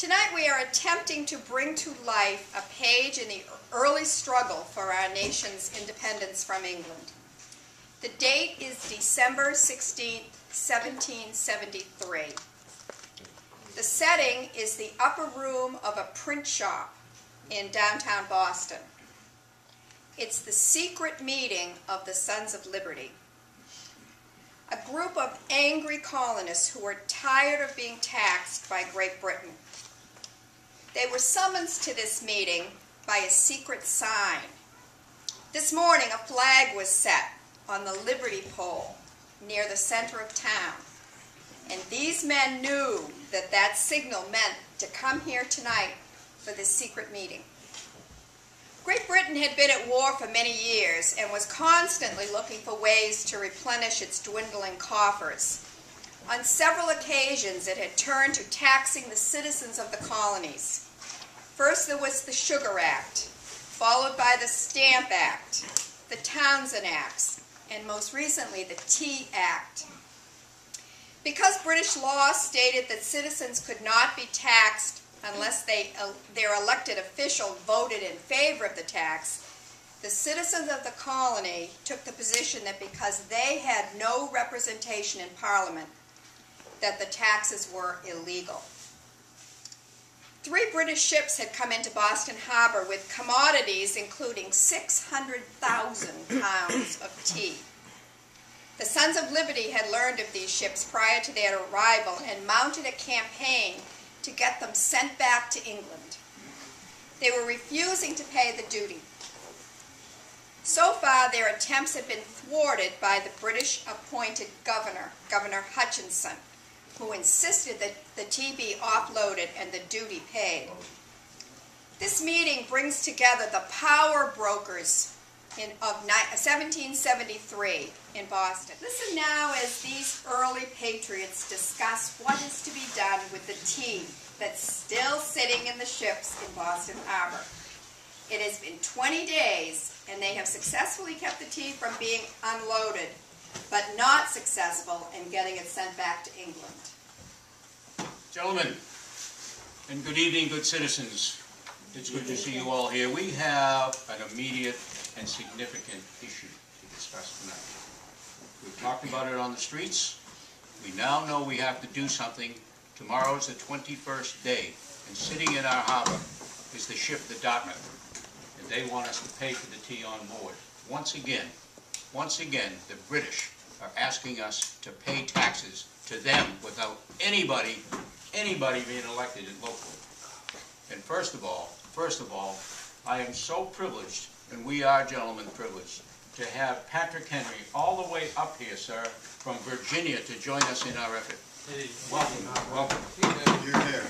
Tonight we are attempting to bring to life a page in the early struggle for our nation's independence from England. The date is December 16, 1773. The setting is the upper room of a print shop in downtown Boston. It's the secret meeting of the Sons of Liberty, a group of angry colonists who were tired of being taxed by Great Britain. They were summoned to this meeting by a secret sign. This morning, a flag was set on the Liberty pole near the center of town, and these men knew that that signal meant to come here tonight for this secret meeting. Great Britain had been at war for many years and was constantly looking for ways to replenish its dwindling coffers. On several occasions, it had turned to taxing the citizens of the colonies. First, there was the Sugar Act, followed by the Stamp Act, the Townshend Acts, and most recently, the Tea Act. Because British law stated that citizens could not be taxed unless their elected official voted in favor of the tax, the citizens of the colony took the position that because they had no representation in Parliament, that the taxes were illegal. 3 British ships had come into Boston Harbor with commodities including 600,000 pounds of tea. The Sons of Liberty had learned of these ships prior to their arrival and mounted a campaign to get them sent back to England. They were refusing to pay the duty. So far, their attempts had been thwarted by the British-appointed governor, Governor Hutchinson, who insisted that the tea be offloaded and the duty paid. This meeting brings together the power brokers of 1773 in Boston. Listen now as these early patriots discuss what is to be done with the tea that's still sitting in the ships in Boston Harbor. It has been 20 days, and they have successfully kept the tea from being unloaded, but not successful in getting it sent back to England. Gentlemen, and good evening, good citizens. It's good to see you all here. We have an immediate and significant issue to discuss tonight. We've talked about it on the streets. We now know we have to do something. Tomorrow is the 21st day, and sitting in our harbor is the ship, the Dartmouth, and they want us to pay for the tea on board. Once again, the British are asking us to pay taxes to them without anybody being elected locally. And first of all, I am so privileged, and we are, gentlemen, privileged, to have Patrick Henry all the way up here, sir, from Virginia to join us in our effort. Welcome. You're there.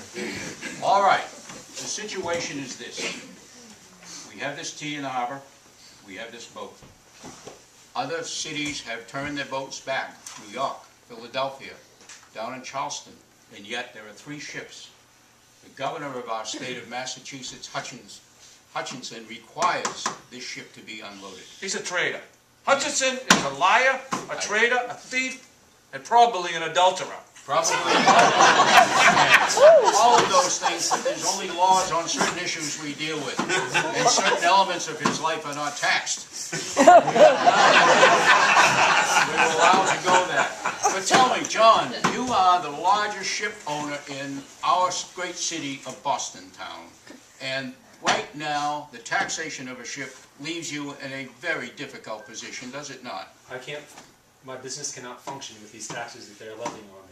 All right, the situation is this. We have this tea in the harbor. We have this boat. Other cities have turned their boats back. New York, Philadelphia, down in Charleston, and yet there are 3 ships. The governor of our state of Massachusetts, Hutchinson, requires this ship to be unloaded. He's a traitor. Hutchinson is a liar, a traitor, a thief, and probably an adulterer. Probably all of those things, but there's only laws on certain issues we deal with, and certain elements of his life are not taxed. We're allowed to go that. But tell me, John, you are the largest ship owner in our great city of Boston town, and right now the taxation of a ship leaves you in a very difficult position, does it not? My business cannot function with these taxes that they're levying on me.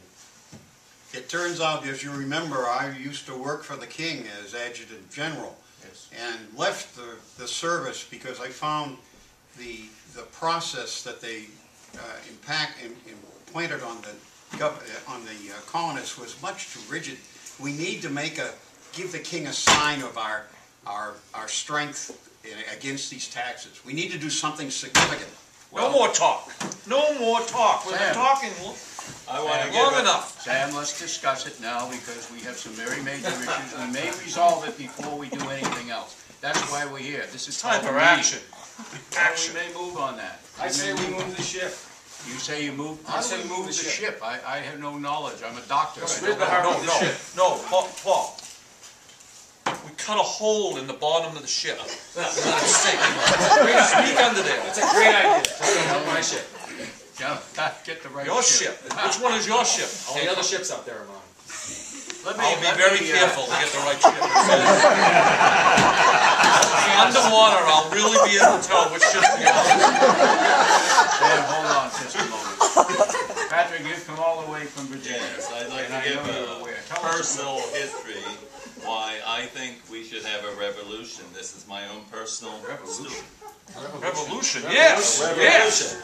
It turns out, as you remember, I used to work for the King as Adjutant General, Yes. and left the service because I found the process that they implanted on the colonists was much too rigid. We need to give the King a sign of our strength against these taxes. We need to do something significant. No more talk. No more talk. We've been talking long enough. Sam, let's discuss it now because we have some very major issues. We may resolve it before we do anything else. That's why we're here. This is Time for action. Action. We may move on that. I say we move the ship. You say you move? I say move the ship. I have no knowledge. I'm a doctor. No, Paul. We cut a hole in the bottom of the ship. Let it sink. Sneak under there. That's a great idea. Just don't help my ship. Joe, get the right Your ship. Which one is your ship? All the other ships out there are mine. I'll be very careful to get the right ship. Underwater, I'll really be able to tell which ship to get. Dan, hold on just a moment. Patrick, you've come all the way from Virginia. Yes, I'd like And I to give know you're a aware. Tell us personal history why I think we should have a revolution. This is my own personal Revolution. Revolution, yes, yes.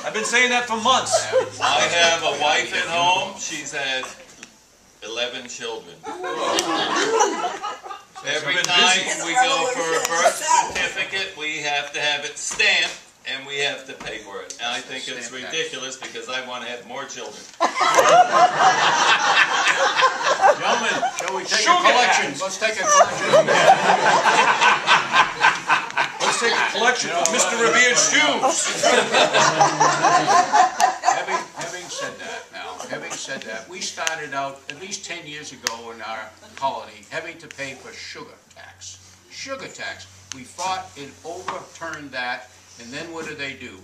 I've been saying that for months. I have a wife at home. She's had 11 children. Every been time busy. we go for a birth certificate, we have to have it stamped, and we have to pay for it. And I think it's Stamp tax. ridiculous because I want to have more children. Gentlemen, shall we take Sugar a collection? tax. Let's take a collection. Let's take a collection of Mr. Revere's shoes. Having said that, we started out at least 10 years ago in our colony having to pay for sugar tax. Sugar tax. We fought and overturned that, and then what did they do?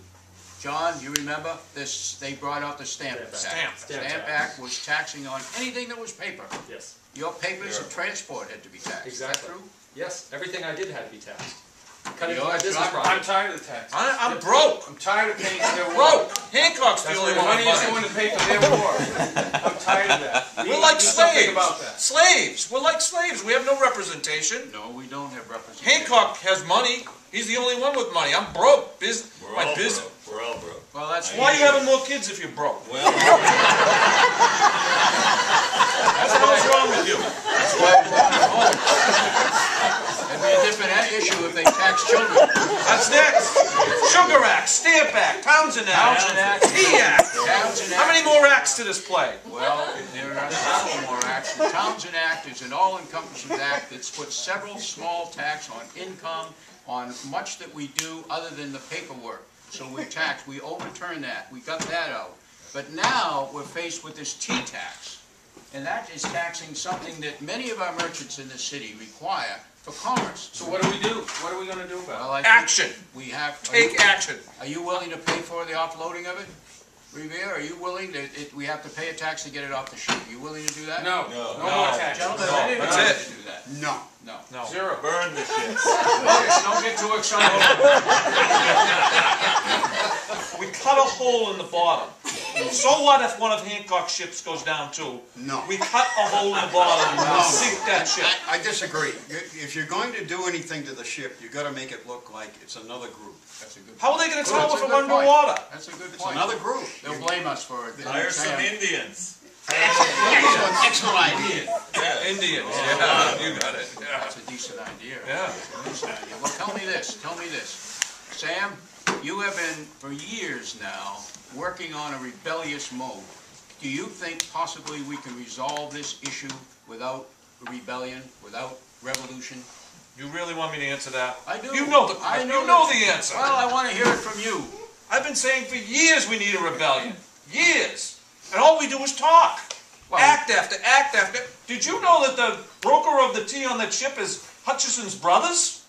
John, you remember this? They brought out the Stamp Act. Stamp. Stamp Act was taxing on anything that was paper. Yes. Your papers of transport had to be taxed. Is that Exactly. true? Yes. Everything I did had to be taxed. Cut into Yours, my business John? profit. I'm tired of the tax. I'm broke. I'm tired of paying for their war. Broke. Hancock's the That's only where the one money is with going money. to pay for their war. I'm tired of that. We We're need like to do something slaves. about that. Slaves. We're like slaves. We have no representation. No, we don't have representation. Hancock has money. He's the only one with money. I'm broke. We're My all business. broke. We're all broke. Well, that's Why are you having more kids if you're broke? Well, What the hell's wrong with you? It'd be a different issue if they tax children. That's next. Sugar Act, Stamp Act, Townsend Act, Townsend Act. Tea Act. Townsend How many Act. more acts to this play? Well, there are several more acts. The Townsend Act is an all-encompassing act that's put several small tax on income, on much that we do other than the paperwork. So we overturned that, we got that out. But now we're faced with this tea tax. And that is taxing something that many of our merchants in the city require for commerce. So what do we do? What are we going to do about Well, I think Action. we have. Take action. Are you willing to pay for the offloading of it? Revere, are you willing to, we have to pay a tax to get it off the ship. Are you willing to do it? that? No. No. No more tax. Gentlemen, No, I didn't that's want it. to do that. No. No. No. Zero. burn the ships. Don't get too excited. We cut a hole in the bottom. So what if one of Hancock's ships goes down too? No. We cut a hole in the bottom and sink that ship. I disagree. If you're going to do anything to the ship, you gotta make it look like it's another group. That's a good How are they gonna tell That's if a we're good point. underwater? That's a good It's point. another group. They'll blame us for it. Hire some Indians. Excellent idea. Yeah. Indians, yeah, you got it. Yeah. That's a decent idea. Yeah. That's a decent idea. Well, tell me this. Sam, you have been, for years now, working on a rebellious mode. Do you think possibly we can resolve this issue without rebellion, without revolution? You really want me to answer that? I do. You know the I question. know You know the- the answer. Well, I want to hear it from you. I've been saying for years we need a rebellion. Years. And all we do is talk. Well- Act after act after. Did you know that the broker of the tea on that ship is Hutchison's brothers?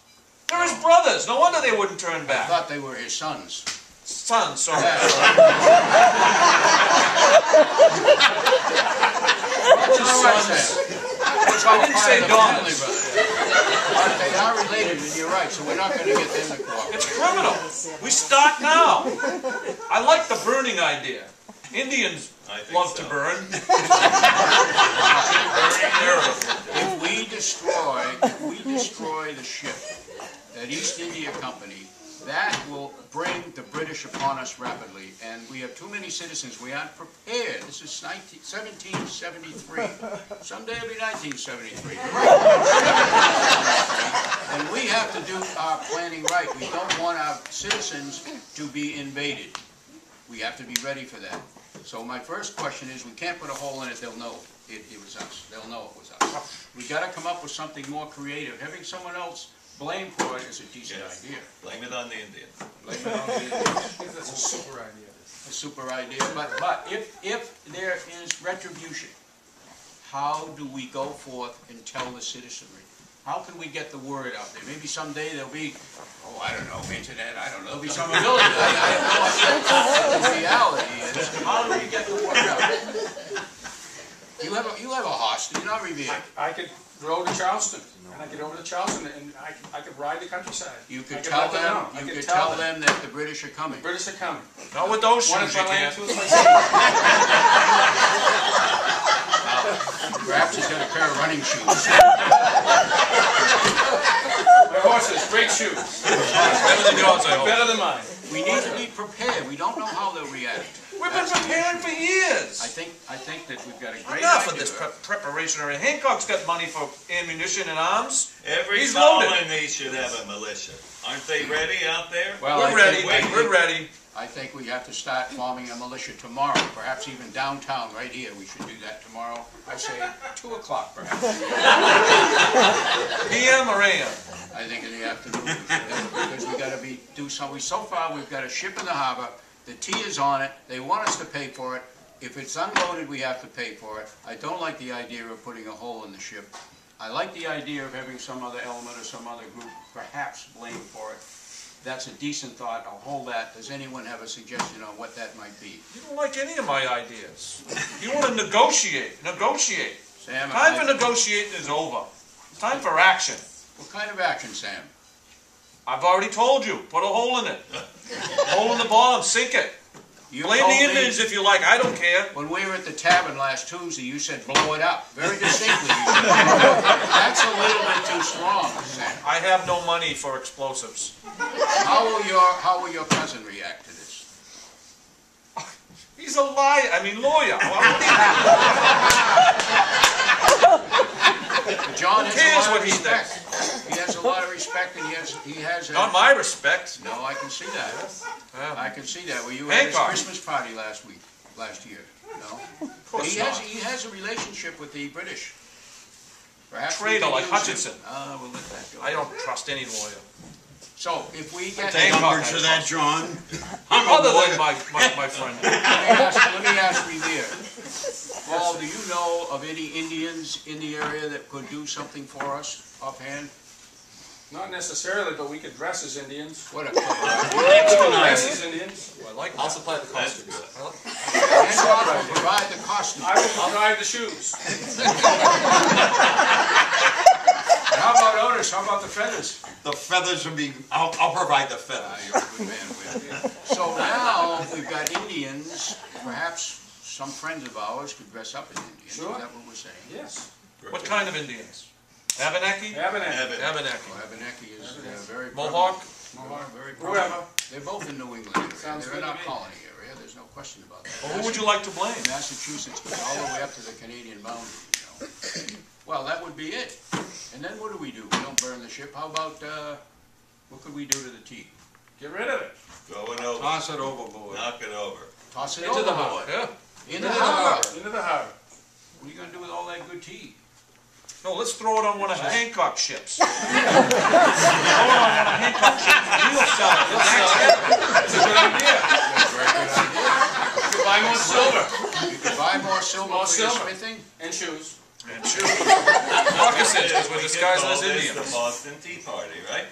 They're his brothers. No wonder they wouldn't turn I back. thought they were his sons. Son, sorry. I didn't say daughters. But they are related, and you're right, so we're not going to get them to cooperate. It's criminal. We start now. I like the burning idea. Indians I think love so. to burn. If we destroy the ship, that East India Company, that will bring the British upon us rapidly. And we have too many citizens. We aren't prepared. This is 1773. Someday it'll be 1973. And we have to do our planning right. We don't want our citizens to be invaded. We have to be ready for that. So my first question is, we can't put a hole in it, they'll know it was us. They'll know it was us. We gotta come up with something more creative. Having someone else blame for it is a decent Yes. idea. Blame it on the Indians. Blame it on the Indians. I think that's a super idea. A super idea, but if there is retribution, how do we go forth and tell the citizenry? how can we get the word out there? Maybe someday there'll be, oh, I don't know, internet, I don't know, there'll be some ability. I have no idea what the reality is. How do we get the word out? You have a horse, do you not, Revere? I could row to Charleston, and I could over to Charleston, and I could ride the countryside. You I could could tell let them them, know. I you could could tell tell them that the British are coming. British are coming. Not with those One shoes, in you my land, can't. two in my city. Perhaps he's got a pair of running shoes. My horses, great shoes. Better than yours, I hope. Better than mine. We need to be prepared. We don't know how they'll react. We've been preparing for years. I think that we've got a great Enough of idea. this preparation. Hancock's got money for ammunition and arms. Every He's loaded. colony should have a militia. Aren't they ready out there? Well, We're ready. think- We're ready. I think we have to start forming a militia tomorrow, perhaps even downtown, right here. We should do that tomorrow. I say 2 o'clock perhaps. PM or AM? I think in the afternoon. Because we gotta do something. So far, we've got a ship in the harbor. The tea is on it. They want us to pay for it. If it's unloaded, we have to pay for it. I don't like the idea of putting a hole in the ship. I like the idea of having some other element or some other group perhaps blame for it. That's a decent thought. I'll hold that. Does anyone have a suggestion on what that might be? You don't like any of my ideas. You want to negotiate. Negotiate. Sam, Time for negotiating is over. It's time for action. what kind of action, Sam? I've already told you. Put a hole in it. Hole in the bottom. Sink it. You Blame told the me Indians if you like. I don't care. when we were at the tavern last Tuesday, you said blow it up. Very distinctly. You said, that's a little bit too strong, Sam. I have no money for explosives. How will your cousin react to this? He's a liar. I mean, lawyer. John Who has cares a lot what of he respect. He has a lot of respect, and he has. Not my respect. No, I can see that. Yeah. I can see that. Well, you had his Hancock. Christmas party last year. No, Of course he not. has a relationship with the British. Perhaps we Traitor can like use him. Hutchinson. We'll let that go. I don't trust any lawyer. So if we get Hancock, Numbers to that, John. Other than my friend. let me ask Revere. Paul, do you know of any Indians in the area that could do something for us offhand? Not necessarily, but we could dress as Indians. What a clever idea. Dress as Indians. I like I'll that. supply the costumes. Hancock will provide the costume. I will provide the shoes. How about Otis? How about the feathers? The feathers would be, I'll provide the feathers. You're a good man, Will. So now we've got Indians, perhaps some friends of ours could dress up as Indians. Sure. Is that what we're saying? Yes. What kind of Indians? Abenaki? Abenaki. Abenaki. Well, Abenaki is very Mohawk? Mohawk, very Whoever. prevalent. They're both in New England area. Sounds They're good in to our me. colony area. There's no question about that. Well, who would you like to blame? Massachusetts goes all the way up to the Canadian boundary, you know. Well, that would be it. And then what do? We don't burn the ship. How about, what could we do to the tea? Get rid of it. Going over, Toss it overboard. knock it over. Toss it Into the overboard. Yeah. Into the harbor. Into the harbor. What are you gonna do with all that good tea? No, let's throw it on one of Hancock's ships. Throw it on one of Hancock's ships. He'll sell it. That's a good idea. Very good idea. You could buy more silver You could buy more silver More for your silver. smithing. and shoes. And shoot. Moccasins, because we're We disguised could as call this Indians. the Boston Tea Party, right?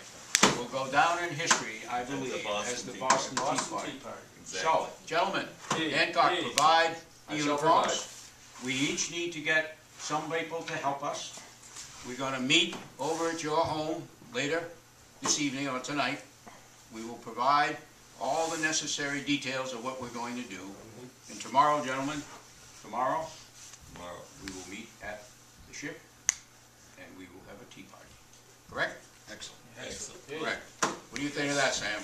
Will go down in history, I believe, as the Boston Tea Boston Party. Tea Party. So, gentlemen, Tea. Hancock, Tea. provide the I shall uniforms. We each need to get some people to help us. We're gonna meet over at your home later this evening or tonight. We will provide all the necessary details of what we're going to do. And tomorrow, gentlemen, tomorrow, Tomorrow. we will meet at the ship and we will have a tea party. Correct? Excellent. Excellent. Correct. What do you think of that, Sam?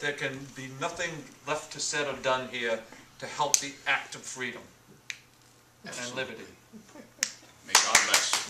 There can be nothing left to said or done here to help the act of freedom and liberty. May God bless.